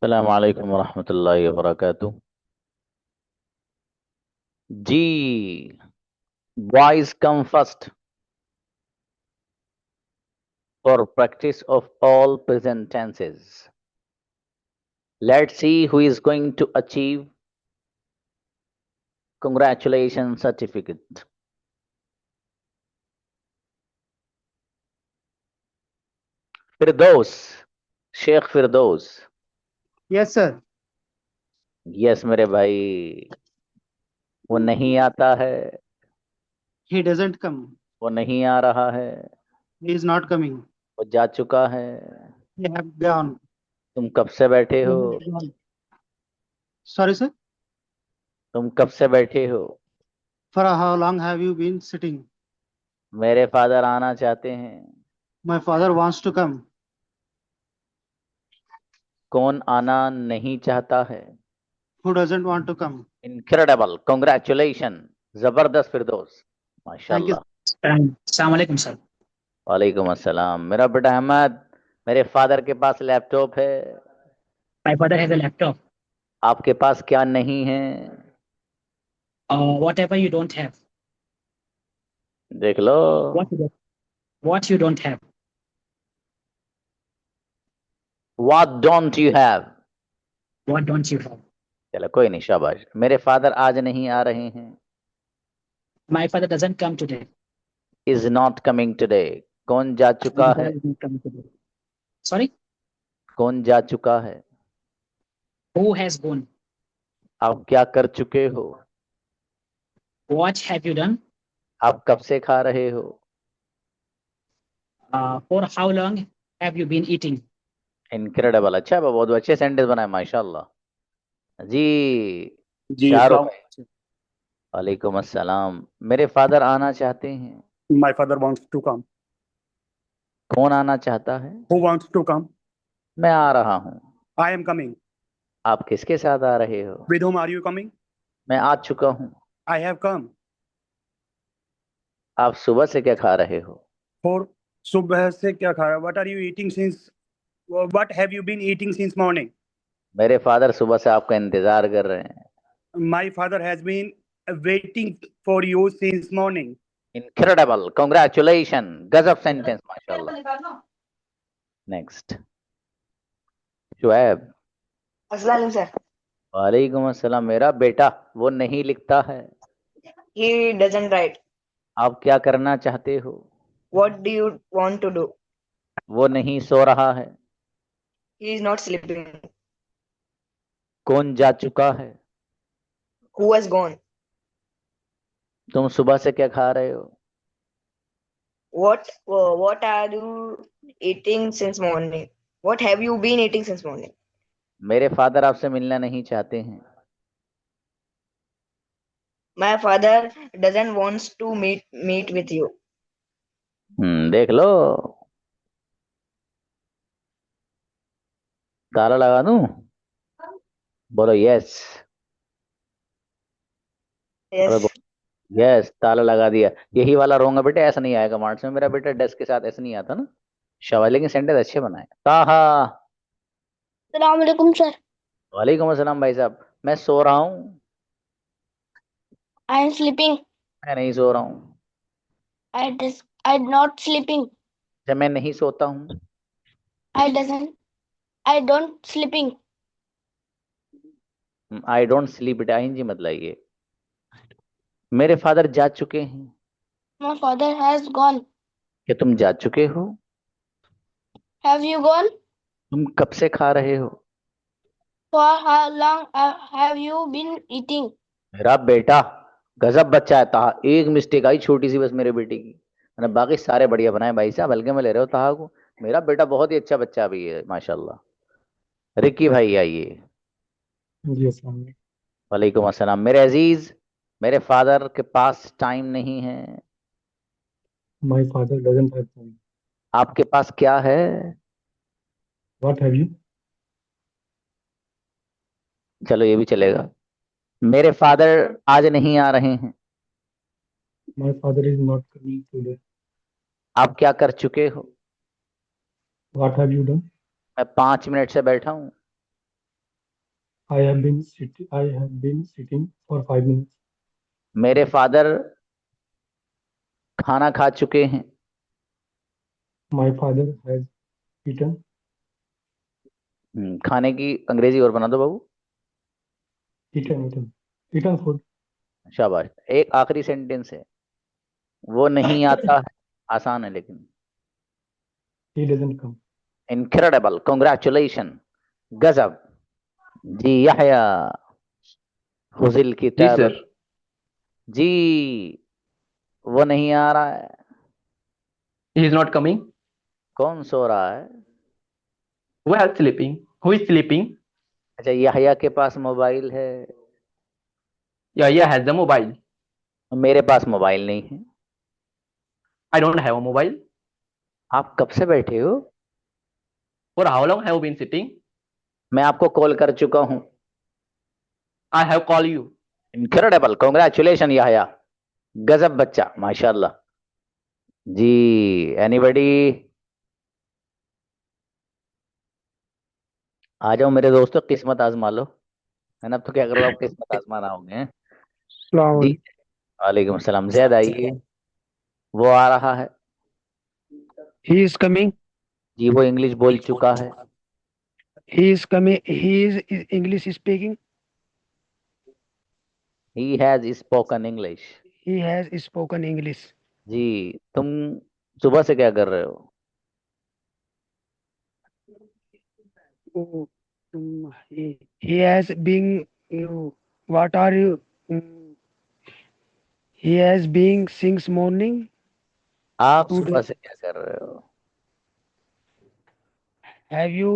अस्सलाम वालेकुम वरहमतुल्लाहि वबरकातुह। जी, boys come first for practice of all present tenses. Let's see who is going to achieve congratulations certificate. Firdaus, Shaikh Firdaus. Yes sir. Yes मेरे भाई, वो नहीं आता है। He doesn't come. वो नहीं आ रहा है। He is not coming. वो जा चुका है। He have gone. तुम कब से बैठे हो? Sorry sir. तुम कब से बैठे हो? For how long have you been sitting? मेरे फादर आना चाहते हैं। My father wants to come. कौन आना नहीं चाहता है? Who doesn't want to come? Incredible, congratulation. जबरदस्त फिरदौस, थैंक यू। माशाल्लाह। अस्सलाम वालेकुम सर। वालेकुम अस्सलाम मेरा बेटा अहमद। मेरे फादर के पास लैपटॉप है। My father has a laptop. आपके पास क्या नहीं है? Whatever you don't have. देख लो। What you don't have. What don't you have? What don't you have. चलो कोई नहीं, शाबाश। मेरे फादर आज नहीं आ रहे हैं। My father doesn't come today. Is not coming today. कौन जा माय चुका है? Father is not coming today. Sorry. कौन जा चुका है? Who has gone. आप क्या कर चुके हो? What have you done. आप कब से खा रहे हो? For how long have you been eating? Incredible, अच्छा बहुत अच्छे सेंटेंस बनाए माशाल्लाह जी। जी शाहरुख। अस्सलाम। वालेकुम अस्सलाम। मेरे फादर आना चाहते हैं। My father wants to come. कौन आना चाहता है? Who wants to come? मैं आ रहा हूँ। I am coming. आप किसके साथ आ रहे हो? With whom are you coming? मैं आ चुका हूँ। I have come. आप सुबह से क्या खा रहे हो? फॉर सुबह से क्या खाया? What are you eating since? What have you been eating since morning? मेरे फादर सुबह से आपका इंतजार कर रहे हैं। My father has been waiting for you since morning. Incredible, congratulation. गजब सेंटेंस माशाल्लाह। नेक्स्ट, शुएब। अस्सलाम सर। वालेकुम अस्सलाम मेरा बेटा। वो नहीं लिखता है। He doesn't write. आप क्या करना चाहते हो? What do you want to do? वो नहीं सो रहा है। He is not sleeping. कौन जा चुका है? Who has gone? तुम सुबह से क्या खा रहे हो? What are you eating since morning? What have you been eating since morning? मेरे फादर आपसे मिलना नहीं चाहते हैं। My father doesn't wants to meet with you. देख लो। ताला लगा दूं? बोलो यस। Yes. यस, ताला लगा दिया। यही वाला रोंगा बेटा, ऐसा नहीं आएगा मार्क्स में। मेरा बेटा डेस्क के साथ ऐसा नहीं आता ना। शाबाश, लेकिन सेंटेंस अच्छे बनाए। ताहा। अस्सलाम वालेकुम सर। वालेकुम अस्सलाम भाई साहब। मैं सो रहा हूँ। I am sleeping. मैं नहीं सो रहा हूँ। I not sleeping. जब मैं नहीं सोता हूँ। I doesn't I don't sleeping. I don't sleep बेटा, आईएनजी मत लाइए। मेरे फादर जा चुके हैं। My father has gone. क्या तुम जा चुके हो? Have you gone? तुम कब से खा रहे हो? For how long have you been eating? मेरा बेटा गजब बच्चा है ताहा। एक मिस्टेक आई छोटी सी बस मेरे बेटे की। मैंने बाकी सारे बढ़िया बनाए भाई साहब, हल्के में ले रहे हो ताहा को। मेरा बेटा बहुत ही अच्छा बच्चा भी है माशाल्लाह। रिकी भाई आइए। जी अस्सलाम वालेकुम। वालेकुम अस्सलाम मेरे अजीज। मेरे फादर के पास टाइम नहीं है। My father doesn't have time. आपके पास क्या है? What have you? चलो ये भी चलेगा। मेरे फादर आज नहीं आ रहे हैं। My father is not coming today. आप क्या कर चुके हो? What have you done? मैं 5 मिनट से बैठा हूँ। I have been sitting for 5 minutes. मेरे फादर खाना खा चुके हैं। My father has eaten. खाने की अंग्रेजी और बना दो बाबू। Eaten food. शाबाश। एक आखिरी सेंटेंस है, वो नहीं आता है, आसान है लेकिन। He doesn't come. Incredible, congratulation, गजब। जी यहया, हुजिल जी किताब। सर। जी, वो नहीं आ रहा है। He is not coming. कौन सो रहा है? वो are sleeping. Who is sleeping? अच्छा, यहया के पास मोबाइल है। या हैज द मोबाइल। मेरे पास मोबाइल नहीं है। I don't have a mobile. आप कब से बैठे हो? For how long have been sitting? मैं आपको कॉल कर चुका हूं। I have call you. Incredible, congratulation Yahya, गजब बच्चा, माशाल्लाह। जी, एनीबडी? आ जाओ मेरे दोस्तों, किस्मत आजमा लो, है ना? अब तो क्या करो, आप किस्मत आजमाना होंगे, हैं? जी, वालेकुम सलाम। जैद आइए, वो आ रहा है। He is coming. जी, वो इंग्लिश बोल चुका है। He is coming. He is English speaking. He has spoken English. He has spoken English. जी, तुम सुबह से क्या कर रहे हो? Oh, he has been. What are you? He has been since morning. आप Today. सुबह से क्या कर रहे हो? Have you?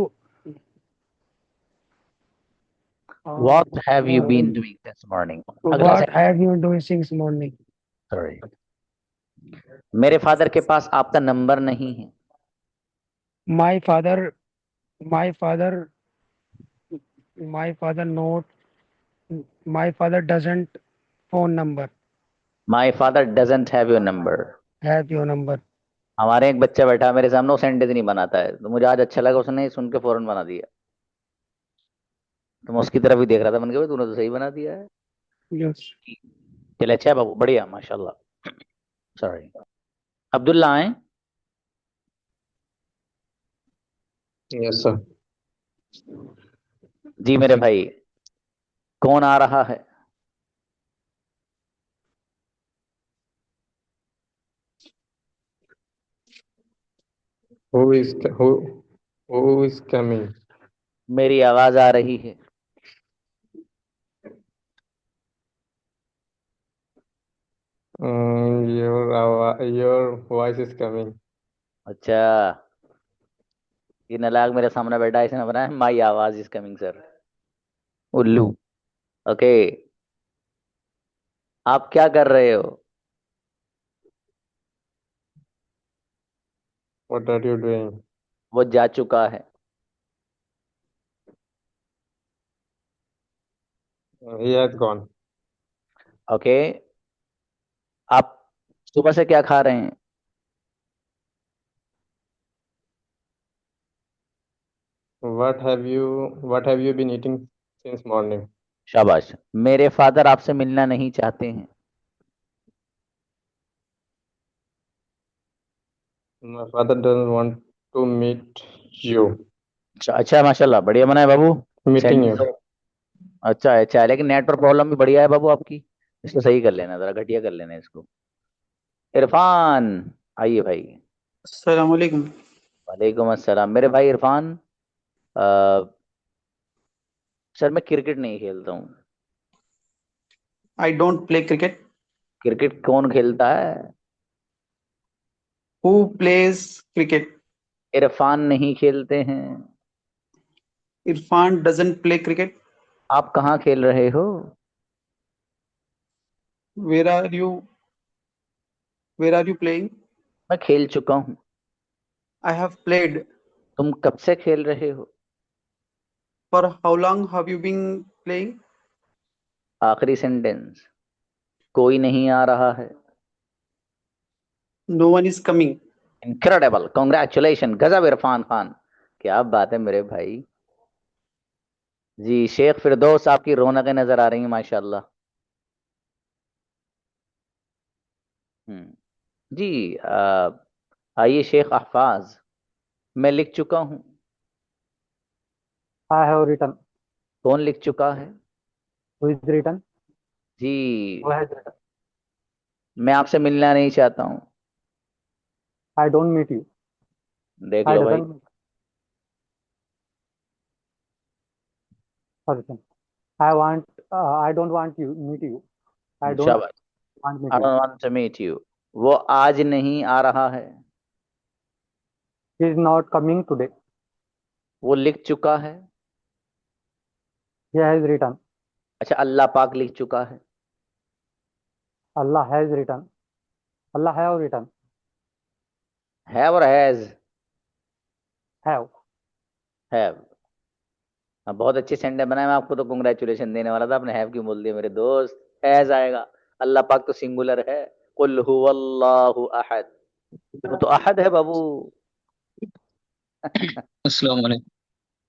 What have you been doing this morning? अगला What have you doing since morning? Sorry, मेरे फादर के पास आपका नंबर नहीं है। My father. My father. My father not. My father doesn't phone number. My father doesn't have your number. Have your number. हमारे एक बच्चा बैठा है मेरे सामने, वो सेंटेंस नहीं बनाता है, तो मुझे आज अच्छा लगा, उसने सुन के फौरन बना दिया। तो मैं उसकी तरफ ही देख रहा था, मैंने कहा भाई तूने तो सही बना दिया है। Yes. चले, अच्छा है बाबू, बढ़िया, माशाल्लाह। सॉरी, अब्दुल्ला आए। Yes sir. जी मेरे भाई, कौन आ रहा है? Who is who is coming? मेरी आवाज आ रही है। Your voice is coming. अच्छा, ये नालायक मेरे सामने बैठा है, इसने बनाया माई आवाज इज कमिंग सर, उल्लू। ओके, आप क्या कर रहे हो? What are you doing? वो जा चुका है। He has gone. ओके, आप सुबह से क्या खा रहे हैं? What have you been eating since morning? शाबाश। मेरे फादर आपसे मिलना नहीं चाहते हैं। My father doesn't want to meet you. अच्छा, माशाल्लाह, बढ़िया बना है बाबू। Meeting you. अच्छा है, अच्छा है, लेकिन नेटवर्क प्रॉब्लम भी बढ़िया है बाबू आपकी, इसको सही कर लेना, जरा घटिया कर लेना इसको। इरफान, आइए भाई। अस्सलाम वालेकुम। वालेकुम अस्सलाम। मेरे भाई इरफान, अ, सर मैं क्रिकेट नहीं खेलता हूँ। I don't play cricket. Cricket कौन खेलता है? Who plays cricket? इरफान नहीं खेलते हैं। Irfan doesn't play cricket. आप कहाँ खेल रहे हो? Where are you? Where are you playing? मैं खेल चुका हूँ। I have played. तुम कब से खेल रहे हो? For how long have you been playing? आखिरी सेंटेंस, कोई नहीं आ रहा है। No one is coming. Incredible, congratulation, गजब इरफान खान, क्या बात है मेरे भाई। जी शेख फिरदौस, आपकी रौनकें नजर आ रही हैं माशाल्लाह। जी आइए शेख अहफाज, मैं लिख चुका हूँ। I have written. कौन लिख चुका है? Who is written? Ji Who has written? मैं आपसे मिलना नहीं चाहता हूँ। I don't meet you. देख I लो भाई। doesn't person. I want. I don't want you meet you. I don't शाबाश। want meet I you. Don't want to meet you. वो आज नहीं आ रहा है। He is not coming today. वो लिख चुका है। He has written. अच्छा, अल्लाह पाक लिख चुका है। Allah has written. Allah have written. है और हैज? Have. हैव। हाँ, बहुत अच्छे सेंटेंस बनाए। मैं आपको तो कंग्रेचुलेशन देने वाला था, आपने हैव क्यों बोल दिया मेरे दोस्त? हैज आएगा। अल्लाह पाक तो सिंगुलर है। कुल हुवल्लाहु अहद, वो तो अहद है बाबू। अस्सलाम वालेकुम।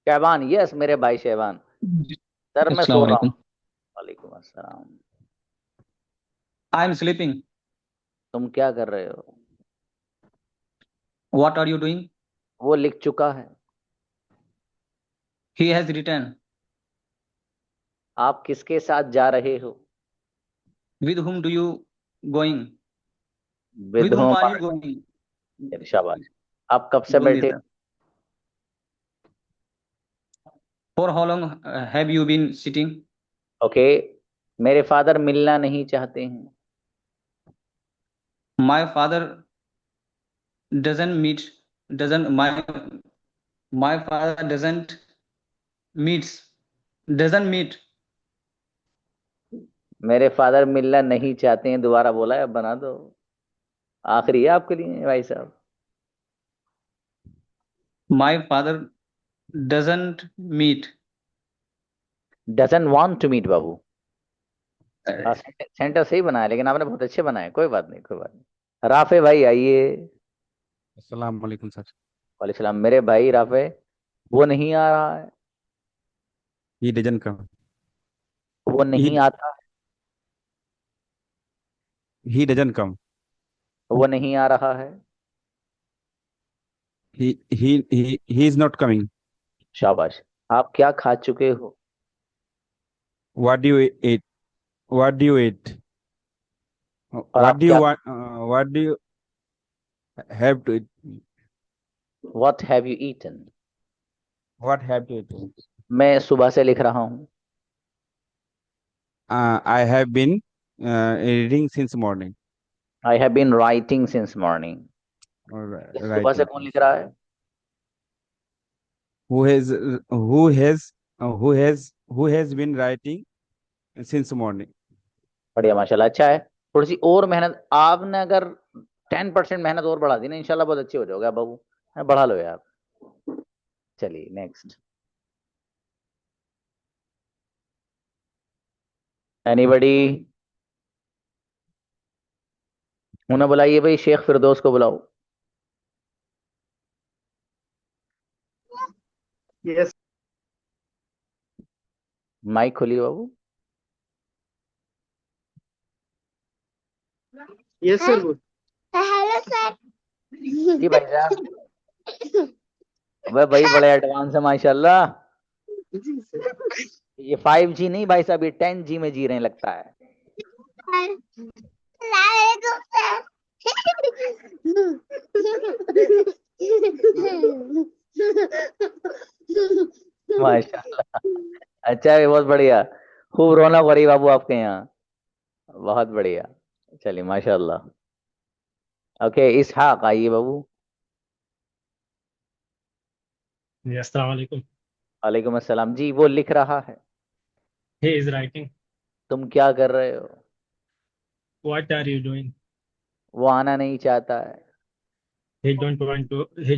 शहबान, यस मेरे भाई शहबान। सर मैं अस्सलाम सो रहा हूँ। वालेकुम। वालेकुम अस्सलाम। I am sleeping. तुम क्या कर रहे हो? What are you doing? वो लिख चुका है। He has written. आप किसके साथ जा रहे हो? With whom do you going? With with whom home. Are you going? शाबाश। आप कब से बोल बैठे? देता। For how long have you been sitting? Okay. मेरे फादर मिलना नहीं चाहते हैं। My father doesn't meet. Doesn't my father doesn't meets. Doesn't meet. मेरे फादर मिलना नहीं चाहते हैं, दोबारा बोला है, अब बना दो। आखिरी है आपके लिए भाई साहब। My father doesn't meet. Doesn't want to meet बाबू। सेंटर सही बनाया, लेकिन आपने बहुत अच्छे बनाए। कोई बात नहीं, कोई बात नहीं। राफे भाई आइए। अस्सलाम वालेकुम सर। वालेकुम सलाम मेरे भाई राफे। वो नहीं आ रहा है। He doesn't come. वो नहीं He आता है। he doesn't come. वो नहीं आ रहा है। He is not coming. शाबाश। आप क्या खा चुके हो? What do you eat? What do you eat? और What आप do you क्या? want? What do you have to eat? What have you eaten? What have to eat? मैं सुबह से लिख रहा हूँ। I have been reading since morning. I have been writing since morning. Or सुबह से writing. कौन लिख रहा है? Who has who has who has been writing since morning? बढ़िया माशाल्लाह, अच्छा है। थोड़ी सी और मेहनत आपने अगर 10% मेहनत और बढ़ा दी ना, इंशाल्लाह बहुत अच्छे हो जाओगे आप बाबू। बढ़ा लो यार। चलिए नेक्स्ट। एनीबडी? उन्हें बुलाइए भाई, शेख फिरदौस को बुलाओ। Yes, माइक खोलिए बाबू। yes, sir. Good. Hello, sir. जी भाई साहब। वह भाई बड़े एडवांस है माशाल्लाह। ये 5G नहीं भाई साहब, ये 10G में जी रहे हैं लगता है। माशाल्लाह। अच्छा है, बहुत बढ़िया। खूब रौनक हो रही बाबू आपके यहाँ। बहुत बढ़िया। चलिए माशाल्लाह। ओके, इसहाक आइए बाबू। अस्सलाम वालेकुम। वालेकुम अस्सलाम। जी वो लिख रहा है। He is writing. तुम क्या कर रहे हो? What are you doing? वो आना नहीं चाहता है। He don't want to. He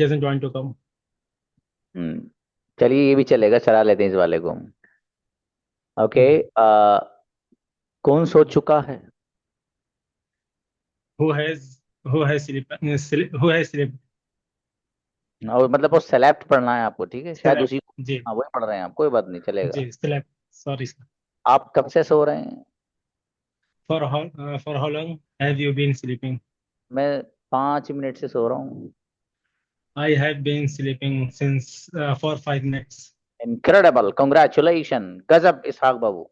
doesn't want to come. चलिए ये भी चलेगा, चला लेते हैं इस वाले को। ओके। कौन सो चुका है? Who has slept? Who has slept? और मतलब वो सेलेक्ट पढ़ना है आपको, ठीक है, शायद Select. उसी को। जी हाँ वही पढ़ रहे हैं आप, कोई बात नहीं, चलेगा। जी select. Sorry sir. आप कब से सो रहे हैं? For how long have you been sleeping? मैं 5 मिनट से सो रहा हूँ। I have been sleeping since 4-5 minutes. Incredible, congratulation, गजब इसहाक बाबू,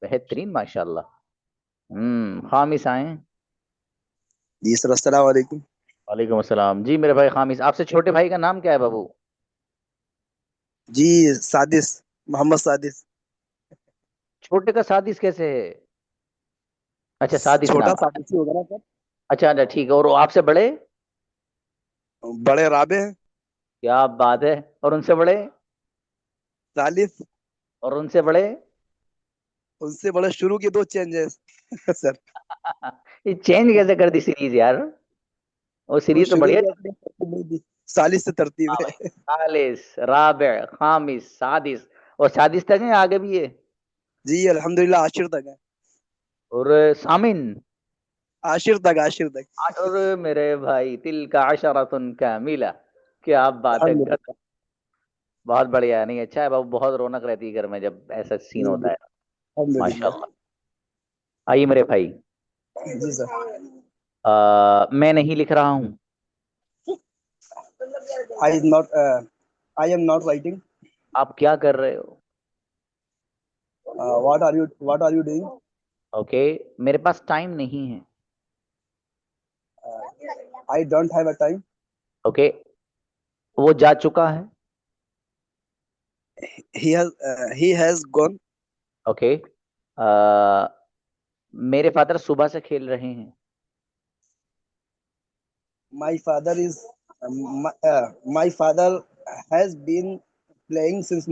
बेहतरीन माशाल्लाह। खामिस आए। जी सर, अस्सलाम वालेकुम। वालेकुम अस्सलाम। जी मेरे भाई खामिस, आपसे छोटे भाई का नाम क्या है बाबू? जी सादिस, मोहम्मद सादिस। छोटे का सादिस कैसे है? अच्छा सादिस छोटा नाम। सादिस ही होगा ना सर। अच्छा अच्छा ठीक है, और वो आपसे बड़े? बड़े राबे हैं। क्या बात है, और उनसे बड़े? सालिफ। और उनसे बड़े? उनसे बड़े शुरू के 2 चेंजेस सर। ये चेंज कैसे कर दी सीरीज यार? वो वो सीरीज तो शुरू बढ़िया। में अपनी तरतीब नहीं दी, सालिस से तरतीब हाँ भाई, है। सालिस, राबे, खामिस, सादिस, और सादिस तक है, आगे भी है? जी अल्हम्दुलिल्लाह, आशिर तक है। और सामिन? आशिर तक, आशिर तक। और मेरे भाई तिल का अशरतुन कामिला, क्या बात है, अल्हम्दुलिल्लाह। बहुत बढ़िया है। नहीं अच्छा है बाबू, बहुत रौनक रहती है घर में जब ऐसा सीन होता है। अल्हम्दुलिल्लाह। माशाल्लाह। आइए मेरे भाई, जी सर। मैं नहीं लिख रहा हूँ। I not I am not writing. आप क्या कर रहे हो? What are you doing. Okay, मेरे पास टाइम नहीं है। I don't have a time. Okay, वो जा चुका है। He has gone. ओके, मेरे फादर सुबह से खेल रहे हैं। My father is my father has been playing since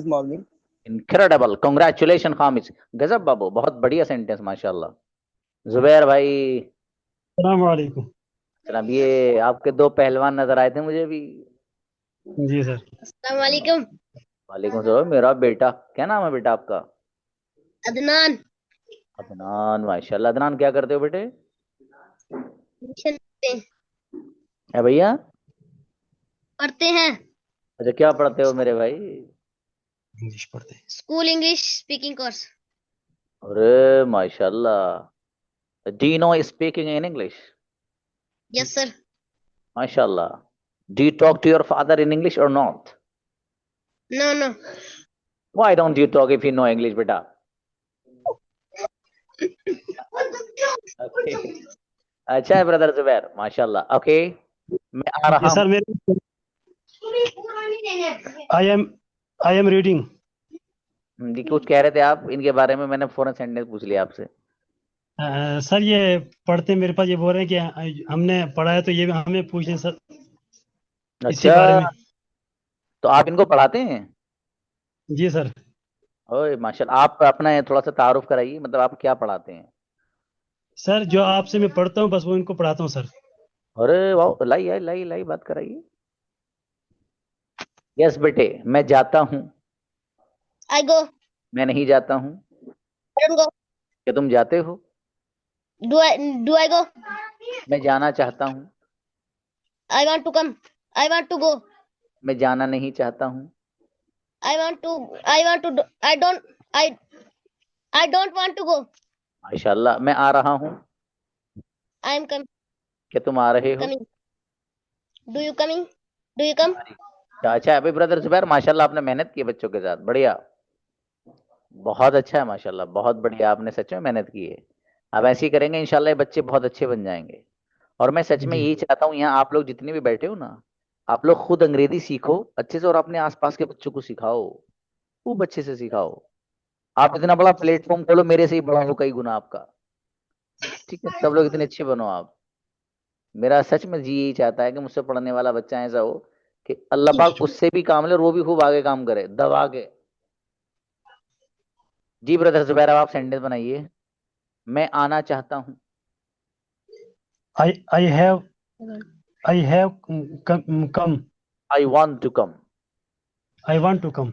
morning. Incredible, congratulation Khamis, गजब बाबू, बहुत बढ़िया सेंटेंस माशाल्लाह। जुबैर भाई। अस्सलाम वालेकुम। जनाब, ये आपके 2 पहलवान नजर आए थे मुझे भी। जी सर। अस्सलाम वालेकुम। वालेकुम सलाम। मेरा बेटा, क्या नाम है बेटा आपका? अदनान। अदनान, माशाल्लाह। अदनान क्या करते हो बेटे? ट्यूशन है भैया? पढ़ते हैं। अच्छा, क्या पढ़ते हो मेरे भाई? इंग्लिश पढ़ते हैं। School English speaking course. अरे माशाल्लाह, do you know speaking in English? Yes sir. माशाल्लाह। Do you talk to your father in English और not? No no. Why don't you talk if you know English बेटा? Okay, अच्छा है brother Zubair, माशाल्लाह। Okay, मैं आ रहा सर हूँ। मेरे आई एम रीडिंग। जी कुछ कह रहे थे आप इनके बारे में, मैंने फौरन सेंटेंस पूछ लिया आपसे। सर ये पढ़ते मेरे पास ये बोल रहे हैं कि हमने पढ़ा है, तो ये हमें पूछें सर इसी बारे अच्छा, में। तो आप इनको पढ़ाते हैं? जी सर। ओए माशाल्लाह, आप अपना थोड़ा सा तारुफ कराइए, मतलब आप क्या पढ़ाते हैं? सर जो आपसे मैं पढ़ता हूँ बस वो इनको पढ़ाता हूँ सर। अरे वाह, लाई लाई लाई, बात कराइए। यस बेटे, मैं जाता हूँ। आई गो। मैं नहीं जाता हूँ। I don't go. क्या तुम जाते हो? Do I go. मैं जाना चाहता हूँ। I want to come. I want to go. मैं जाना नहीं चाहता हूँ। I want to. I don't want to go. माशाल्लाह, मैं आ रहा हूँ। I am coming. क्या तुम आ रहे हो? Coming. Do you coming. Do you come. अच्छा अभी ब्रदर जुबैर, माशाल्लाह आपने मेहनत की बच्चों के साथ, बढ़िया, बहुत अच्छा है माशाल्लाह, बहुत बढ़िया, आपने सच में मेहनत की है। आप ऐसे ही करेंगे इंशाल्लाह ये बच्चे बहुत अच्छे बन जाएंगे। और मैं सच में जी यही चाहता हूँ, यहाँ आप लोग जितने भी बैठे हो ना, आप लोग खुद अंग्रेजी सीखो अच्छे से और अपने आसपास के बच्चों को सिखाओ, खूब अच्छे से सिखाओ। आप इतना बड़ा प्लेटफॉर्म खोलो, मेरे से ही बड़ा हो कई गुना आपका, ठीक है, सब लोग इतने अच्छे बनो आप। मेरा सच में जी यही चाहता है कि मुझसे पढ़ने वाला बच्चा ऐसा हो कि अल्लाह पाक उससे भी काम ले और वो भी खूब आगे काम करे दबा के। जी ब्रदर जुबैर, अब आप सेंटेंस बनाइए। मैं आना चाहता हूँ। I have come. I want to come. I want to come.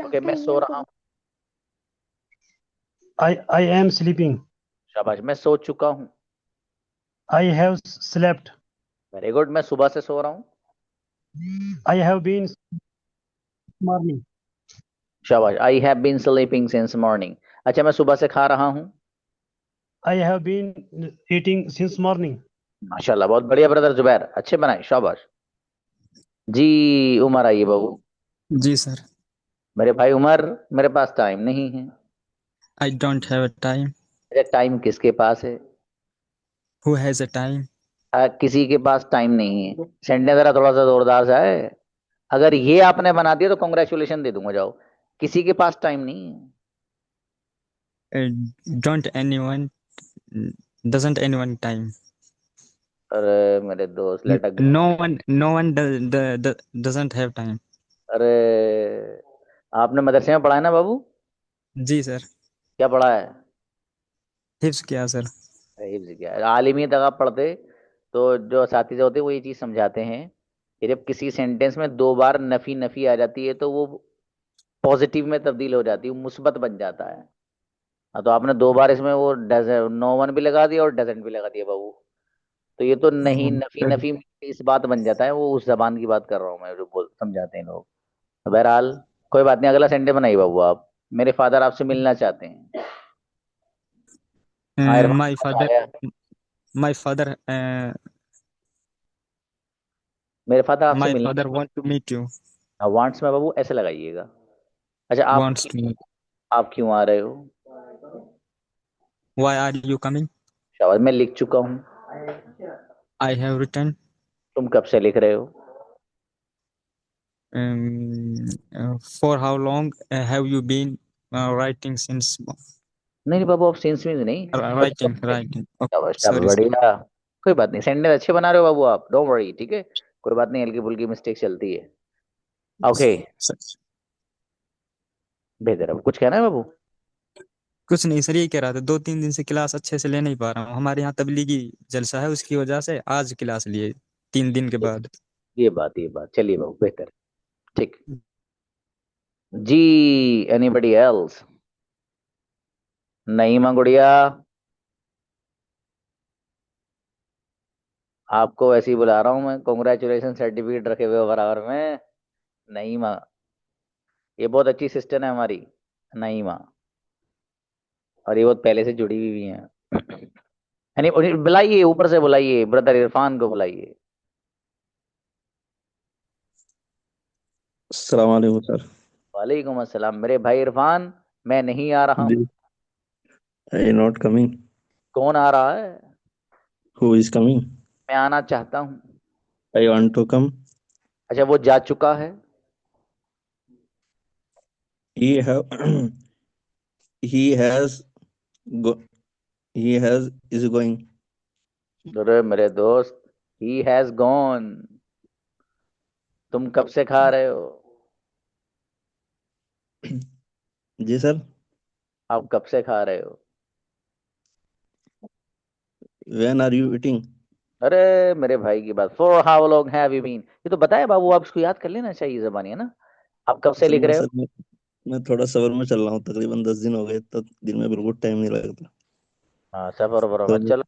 Okay, मैं सो रहा हूँ। I am sleeping. शाबाश, मैं सो चुका हूँ। I have slept. Very good, मैं सुबह से सो रहा हूँ। I have been morning. शाबाश। I have been sleeping since morning. अच्छा, मैं सुबह से खा रहा हूँ। I have been eating since morning. माशाल्लाह, बहुत बढ़िया ब्रदर जुबैर, अच्छे बनाए, शाबाश। जी उमर आइए बाबू। जी सर। मेरे भाई उमर, मेरे पास टाइम नहीं है। I don't have a time. अच्छा, टाइम किसके पास है? Who has a time? किसी के पास टाइम नहीं है। सेंटेंस जरा थोड़ा सा जोरदार सा है। अगर ये आपने बना दिया तो कॉन्ग्रेचुलेशन दे दूंगा, जाओ। किसी के पास टाइम नहीं है। Uh, don't anyone doesn't anyone time. अरे मेरे दोस्त लटक गए। No one doesn't have time. अरे, आपने मदरसे में पढ़ा है ना बाबू? जी सर। क्या पढ़ा है? हिफ्स किया सर। हिफ्ज किया है। आलिमियत अगर आप पढ़ते तो जो साथी होते हैं वो ये चीज समझाते हैं कि जब किसी सेंटेंस में दो बार नफी नफी आ जाती है तो वो पॉजिटिव में तब्दील हो जाती है, वो मुस्बत बन जाता है। हाँ, तो आपने दो बार इसमें वो नो वन भी लगा दिया और डजेंट भी लगा दिया बाबू। तो ये तो नहीं, नफी नफी में इस बात बन जाता है, वो उस जबान की बात कर रहा हूँ मैं, जो बोल समझाते हैं लोग। तो बहरहाल कोई बात नहीं, अगला सेंटेंस बनाइए बाबू आप। मेरे फादर आपसे मिलना चाहते हैं। हाँ इरफान, My आ father गया। my father मेरे फादर आपसे my मिलना father want to meet you. चाहते। वांट्स में बाबू ऐसे लगाइएगा। अच्छा, Wants to meet. आप क्यों आ रहे हो? Why are you coming? शाबाश, मैं लिख चुका हूँ। I have written. तुम कब से लिख रहे हो? For how long have you been writing since? नहीं नहीं बाबू, आप सेंस में नहीं। Writing. Okay. शाबाश शाबाश, Sorry, sir. बढ़िया। कोई बात नहीं, सेंटेंस अच्छे बना रहे हो बाबू आप, डोंट वरी, ठीक है। कोई बात नहीं, हल्की फुल्की मिस्टेक चलती है। ओके, बेहतर। अब कुछ कहना है बाबू? कुछ नहीं सर, यही कह रहा था 2-3 दिन से क्लास अच्छे से ले नहीं पा रहा हूँ। हमारे यहाँ तबलीगी जलसा है, उसकी वजह से आज क्लास लिए 3 दिन के बाद। ये बात चलिए बाबू, बेहतर, ठीक। जी, एनीबडी एल्स? नहीं मां गुड़िया, आपको वैसे ही बुला रहा हूं मैं, कॉन्ग्रेचुलेशन सर्टिफिकेट रखे हुए हो बराबर में। नहीं मां, ये बहुत अच्छी सिस्टर है हमारी, नहीं मां। और ये बहुत पहले से जुड़ी हुई भी हैं। यानी बुलाइए, ऊपर से बुलाइए, ब्रदर इरफान को बुलाइए। अस्सलाम वालेकुम सर। वालेकुम अस्सलाम मेरे भाई इरफान, मैं नहीं आ रहा जी, हूँ। I not coming. कौन आ रहा है? Who is coming? मैं आना चाहता हूँ। I want to come. अच्छा, वो जा चुका है। He have he has go he has is going. अरे मेरे दोस्त, ही हैज गॉन। तुम कब से खा रहे हो? जी सर। आप कब से खा रहे हो? When are you eating? अरे मेरे भाई की बात, for how long have you been, ये तो बताया बाबू, आप इसको याद कर लेना चाहिए, जबानी है ना। आप कब से असल लिख में रहे हो? सर मैं थोड़ा सफर में चल रहा हूँ, तकरीबन 10 दिन हो गए, तो दिन में बिल्कुल टाइम नहीं लगता। हाँ, सफर बरो में तो चलो।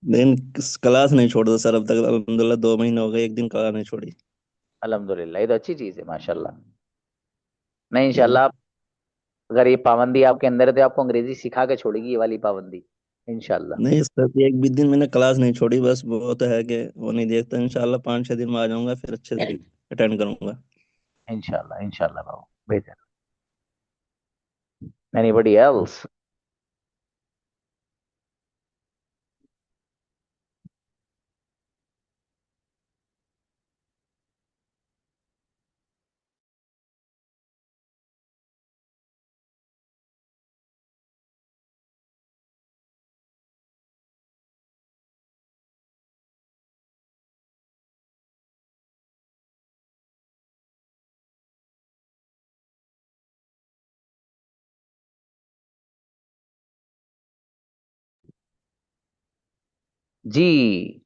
दिन क्लास नहीं छोड़ता सर अब तक, अल्हम्दुलिल्लाह 2 महीने हो गए, एक दिन क्लास नहीं छोड़ी। अल्हम्दुलिल्लाह, ये तो अच्छी चीज है माशाल्लाह। नहीं, जी। इंशाल्लाह अगर ये पाबंदी आपके अंदर है तो आपको अंग्रेजी सिखा के छोड़ेगी ये वाली पाबंदी, इंशाल्लाह। नहीं सर, एक भी दिन मैंने क्लास नहीं छोड़ी, बस वो तो है कि वो नहीं देखता। इंशाल्लाह 5-6 दिन में आ जाऊंगा, फिर अच्छे से अटेंड करूंगा। इंशाल्लाह इंशाल्लाह बाबू, बेहतर। Anybody else? जी,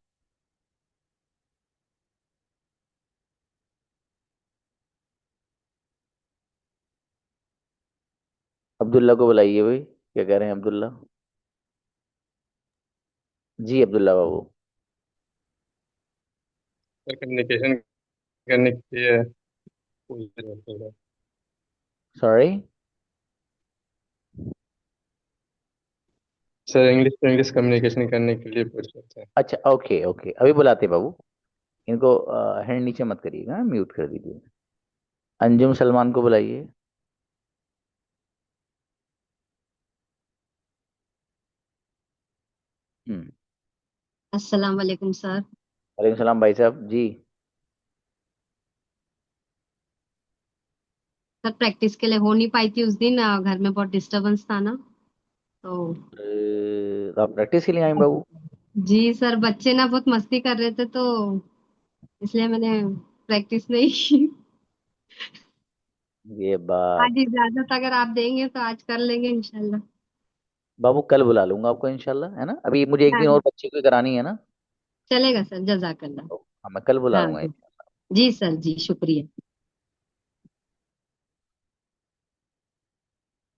अब्दुल्ला को बुलाइए भाई, क्या कह रहे हैं अब्दुल्ला? जी अब्दुल्ला बाबू। सर कम्युनिकेशन करने के लिए पूछ रहे थे। Sorry. Sir English to English communication करने के लिए पूछ रहे थे। अच्छा, ओके ओके, अभी बुलाते बाबू। इनको हैंड नीचे मत करिएगा, म्यूट कर दीजिए। अंजुम सलमान को बुलाइए। हम्म। अस्सलाम वालेकुम सर। वालेकुम सलाम भाई साहब जी। सर प्रैक्टिस के लिए हो नहीं पाई थी उस दिन, घर में बहुत डिस्टरबेंस था ना, तो तो आप प्रैक्टिस के लिए आए बाबू? जी सर, बच्चे ना बहुत मस्ती कर रहे थे, तो इसलिए मैंने प्रैक्टिस नहीं की। ये बात। आज इजाजत अगर आप देंगे तो आज कर लेंगे इंशाल्लाह। बाबू कल बुला लूंगा आपको इंशाल्लाह, है ना? अभी मुझे एक दिन हाँ और बच्चे को करानी है ना, चलेगा सर, जजाकल्ला। तो हाँ मैं कल बुला हाँ लूंगा। जी सर, जी शुक्रिया।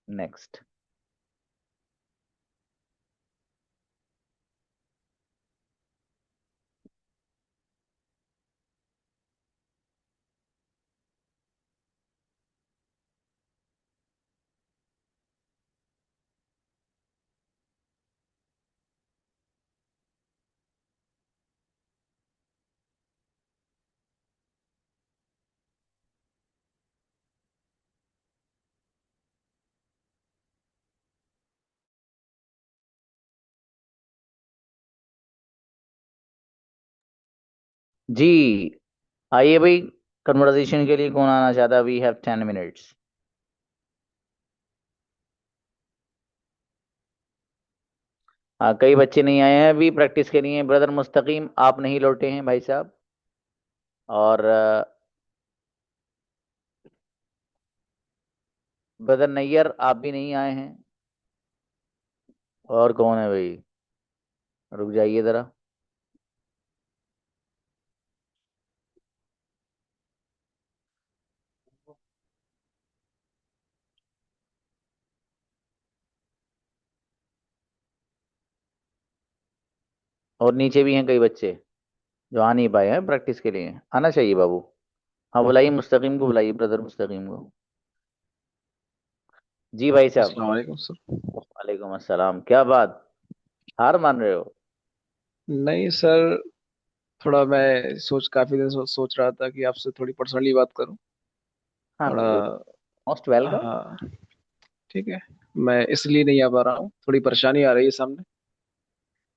नेक्स्ट। जी आइए भाई, कन्वर्सेशन के लिए कौन आना चाहता है? We have 10 minutes. हाँ, कई बच्चे नहीं आए हैं अभी प्रैक्टिस के लिए। ब्रदर मुस्तकीम आप नहीं लौटे हैं भाई साहब, और ब्रदर नैयर आप भी नहीं आए हैं। और कौन है भाई? रुक जाइए जरा। और नीचे भी हैं कई बच्चे जो आ नहीं पाए हैं प्रैक्टिस के लिए, आना चाहिए बाबू। हाँ बुलाइए मुस्तकीम को, बुलाइए ब्रदर मुस्तकीम को। जी भाई साहब। अस्सलाम वालेकुम सर। वालेकुम अस्सलाम। क्या बात, हार मान रहे हो? नहीं सर, थोड़ा मैं काफी दिन सोच रहा था कि आपसे थोड़ी पर्सनली बात करूं। हाँ थोड़ा मोस्ट वेलकम। हाँ, ठीक है। मैं इसलिए नहीं आ पा रहा हूँ, थोड़ी परेशानी आ रही है सामने।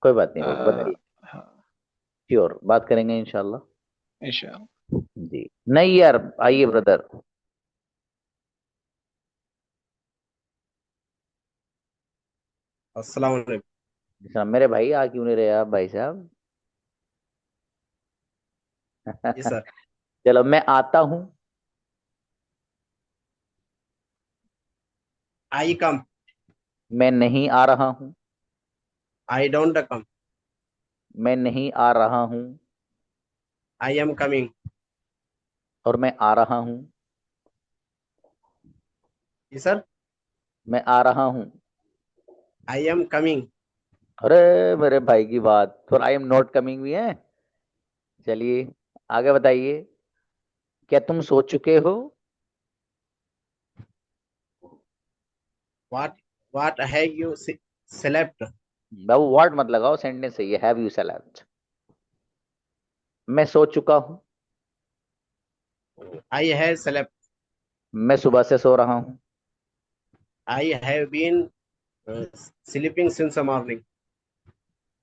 कोई बात नहीं आ, बाबू, बताइए। हाँ, श्योर, बात करेंगे इंशाल्लाह। इंशाल्लाह। जी नहीं यार, आइए ब्रदर। अस्सलाम वालेकुम। मेरे भाई आ क्यों नहीं रहे आप भाई साहब? जी सर। चलो मैं आता हूँ। आई कम। मैं नहीं आ रहा हूँ। I don't come. मैं नहीं आ रहा हूँ। I am coming. और मैं आ रहा हूँ। जी सर। मैं आ रहा हूँ। I am coming. अरे मेरे भाई की बात, तो आई एम नॉट कमिंग भी है। चलिए आगे बताइए, क्या तुम सो चुके हो? What what have you slept. Babu word मत लगाओ, सेंटेंस सही है, हैव यू सेलेक्ट। मैं सो चुका हूँ। I have slept. मैं सुबह से सो रहा हूँ। I have been sleeping since morning.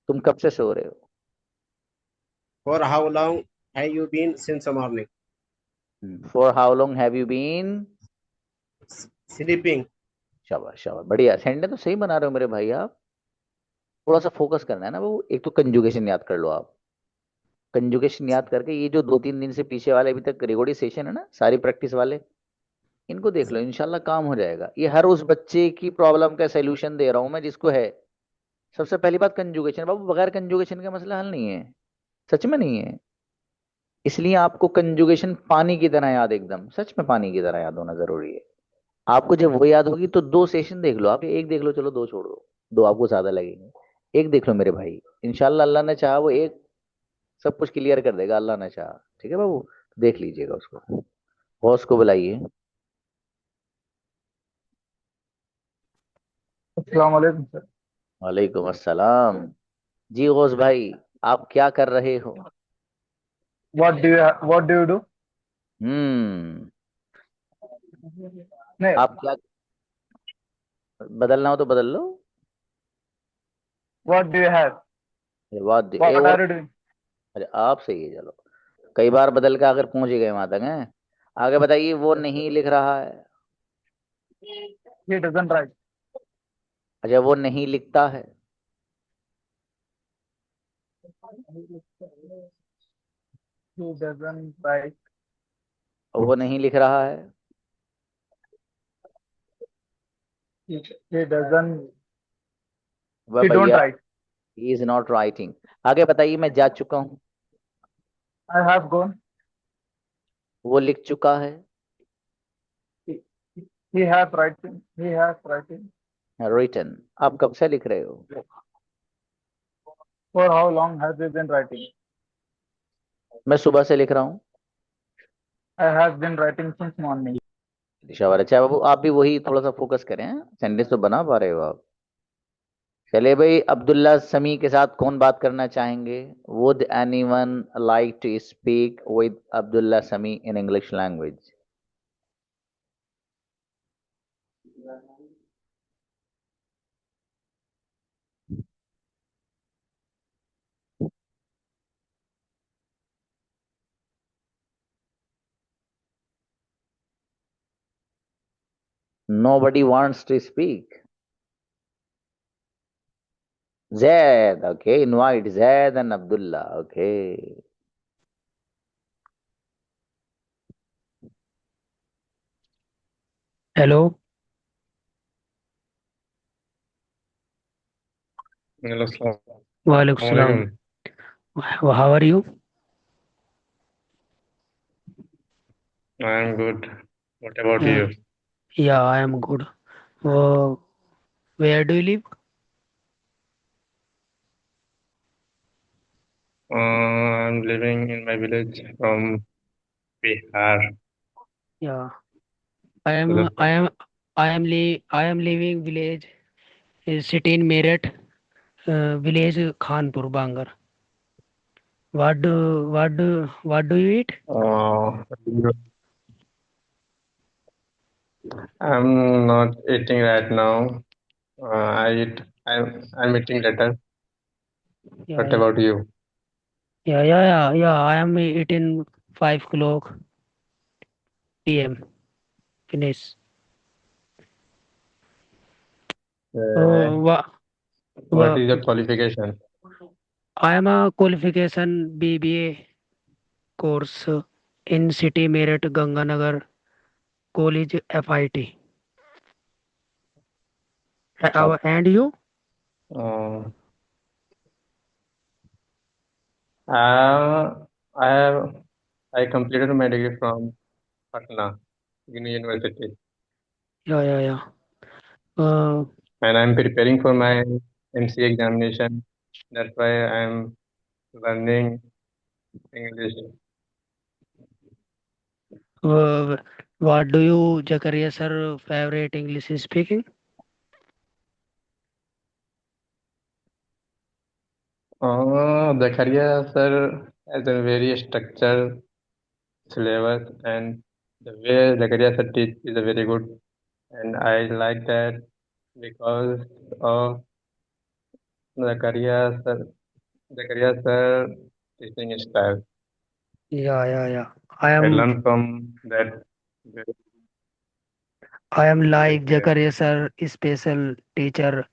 तुम कब से सो रहे हो? For how long have you been since morning. For how long have you been sleeping. शाबाश शाबाश, बढ़िया सेंटेंस तो सही बना रहे हो मेरे भाई आप। थोड़ा सा फोकस करना है ना वो, एक तो कंजुगेशन याद कर लो आप। कंजुगेशन याद करके ये जो 2-3 दिन से पीछे वाले अभी तक रिकॉर्डिंग सेशन है ना, सारी प्रैक्टिस वाले, इनको देख लो, इंशाल्लाह काम हो जाएगा। ये हर उस बच्चे की प्रॉब्लम का सलूशन दे रहा हूं मैं जिसको है। सबसे पहली बात कंजुगेशन बाबू, बगैर कंजुगेशन का मसला हल नहीं है, सच में नहीं है। इसलिए आपको कंजुगेशन पानी की तरह याद, एकदम सच में पानी की तरह याद होना जरूरी है। आपको जब वो याद होगी तो 2 सेशन देख लो आप, एक देख लो, चलो 2 छोड़ दो, 2 आपको ज्यादा लगेंगे। एक देख लो मेरे भाई, इंशाल्लाह अल्लाह ने चाहा वो एक सब कुछ क्लियर कर देगा, अल्लाह ने चाहा। ठीक है बाबू? देख लीजिएगा उसको। बॉस को बुलाइए। अस्सलाम वालेकुम सर। वालेकुम अस्सलाम। जी गौस भाई, आप क्या कर रहे हो? What do you do? Hmm. नहीं, आप क्या, बदलना हो तो बदल लो। What do you have? अरे वाह व्हाट आर यू डूइंग? अरे आप सही है, चलो। कई बार बदल के आकर पहुंच ही गए वहां तक हैं। आगे बताइए। वो नहीं लिख रहा है। He doesn't write. अच्छा, वो नहीं लिखता है। He doesn't write. वो नहीं लिख रहा है। He doesn't. वह ही डोंट भैया, write. He is not writing. आगे बताइए। मैं जा चुका हूँ। I have gone. वो लिख चुका है। He have writing. He have writing. Written. आप कब से लिख रहे हो? For how long have you been writing? मैं सुबह से लिख रहा हूँ। I have been writing since morning. शाबाश। अच्छा बाबू, आप भी वही थोड़ा सा फोकस करें। सेंटेंस तो बना पा रहे हो आप। चलिए भाई, अब्दुल्ला समी के साथ कौन बात करना चाहेंगे? Would anyone like to speak with Abdullah Sami in English language? Nobody wants to speak. Zaid, okay. Invite Zaid and Abdullah, okay. Hello. Hello, Walaikum Assalamualaikum. salam. How are you? I am good. What about Yeah, you? yeah, I am good. Where do you live? I'm living in my village from Bihar. Yeah, I am. Hello. I am living village. City in Meerut. Village Khanpur, Bangar. What do you eat? I'm not eating right now. I'm eating later. Yeah, What yeah, about you? yeah. I am eating 5 o'clock p.m. Finish. Uh, What? what is your qualification? I am a qualification BBA course in City Meerut Ganganagar College FIT. And you? Uh, I have I completed my degree from Patna University, Yeah. Uh, and I'm preparing for my MCA examination. That's why I'm learning English. what do you, Zakaria sir, favorite English speaking? The career, sir, has a very structured syllabus, and the way the career sir teach is a very good, and I like that because of the career sir, the career sir teaching style. Yeah. I learned from that. I am like Yes, Zakaria sir, special teacher,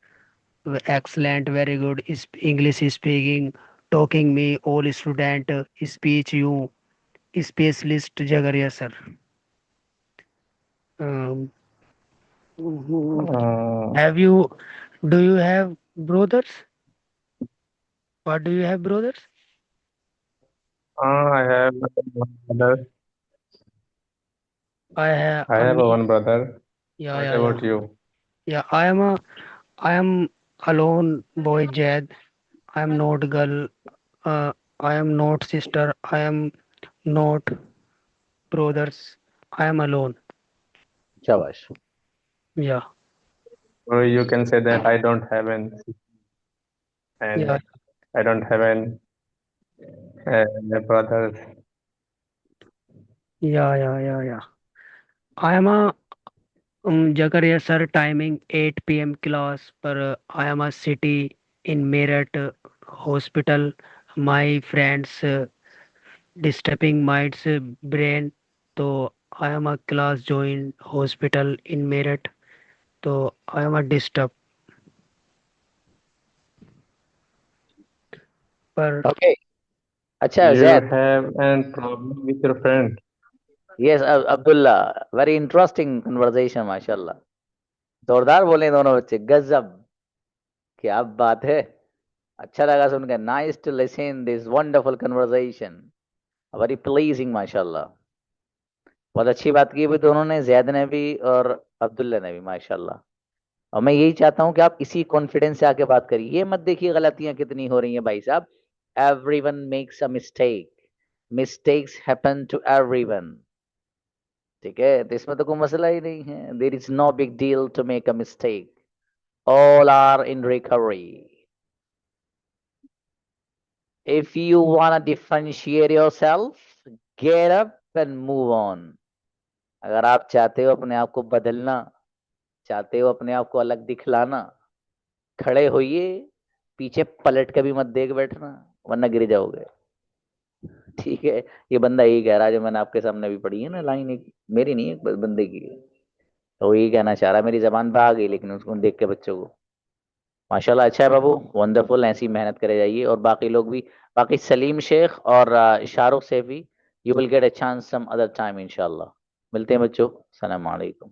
excellent, very good English speaking, talking me, all student, speech you, specialist Zakaria sir. Um, Uh, do you have brothers? What do you have brothers? I have one brother. I have I have a one brother. yeah, What yeah, yeah. about you? Yeah, I am alone boy Jad. I am not girl. I am not sister. I am not brothers. I am alone. शाबाश। Yeah, Or you can say that I don't have an and yeah, I don't have an brothers. yeah. I am a Jagaria sir. Timing 8 p.m. class. पर I am a city in Meerut hospital. My friends disturbing minds brain. तो I am a class join hospital in Meerut. तो I am a disturb. पर okay, अच्छा You Zaid. have a problem with your friend. Yes Abdullah, very interesting conversation माशाल्लाह। जोरदार बोले दोनों बच्चे, गजब, क्या बात है। अच्छा लगा सुनकर, nice to listen this wonderful conversation, very pleasing माशाल्लाह। बहुत अच्छी बात की भी दोनों ने, जैद ने भी और अब्दुल्ला ने भी माशाल्लाह। और मैं यही चाहता हूं कि आप इसी कॉन्फिडेंस से आके बात करिए, ये मत देखिए गलतियां कितनी हो रही हैं भाई साहब। Everyone makes a mistake, mistakes happen to everyone, ठीक है, तो इसमें तो कोई मसला ही नहीं है। There is no big deal to make a mistake, all are in recovery. If you want to differentiate yourself, get up and move on. अगर आप चाहते हो अपने आप को बदलना, चाहते हो अपने आप को अलग दिखलाना, खड़े होइए, पीछे पलट के भी मत देख बैठना, वरना गिर जाओगे, ठीक है। ये बंदा यही कह रहा है, जो मैंने आपके सामने भी पढ़ी है ना लाइन, एक मेरी नहीं, एक बंदे की है। तो यही कहना चाह रहा है, मेरी जबान पे आ गई लेकिन उसको देख के बच्चों को। माशाल्लाह, अच्छा है बाबू, वंडरफुल, ऐसी मेहनत करे जाइए। और बाकी लोग भी, बाकी सलीम शेख और शाहरुख से भी, you will get a chance some other time इंशाल्लाह। मिलते हैं बच्चों, सलाम अलैकुम।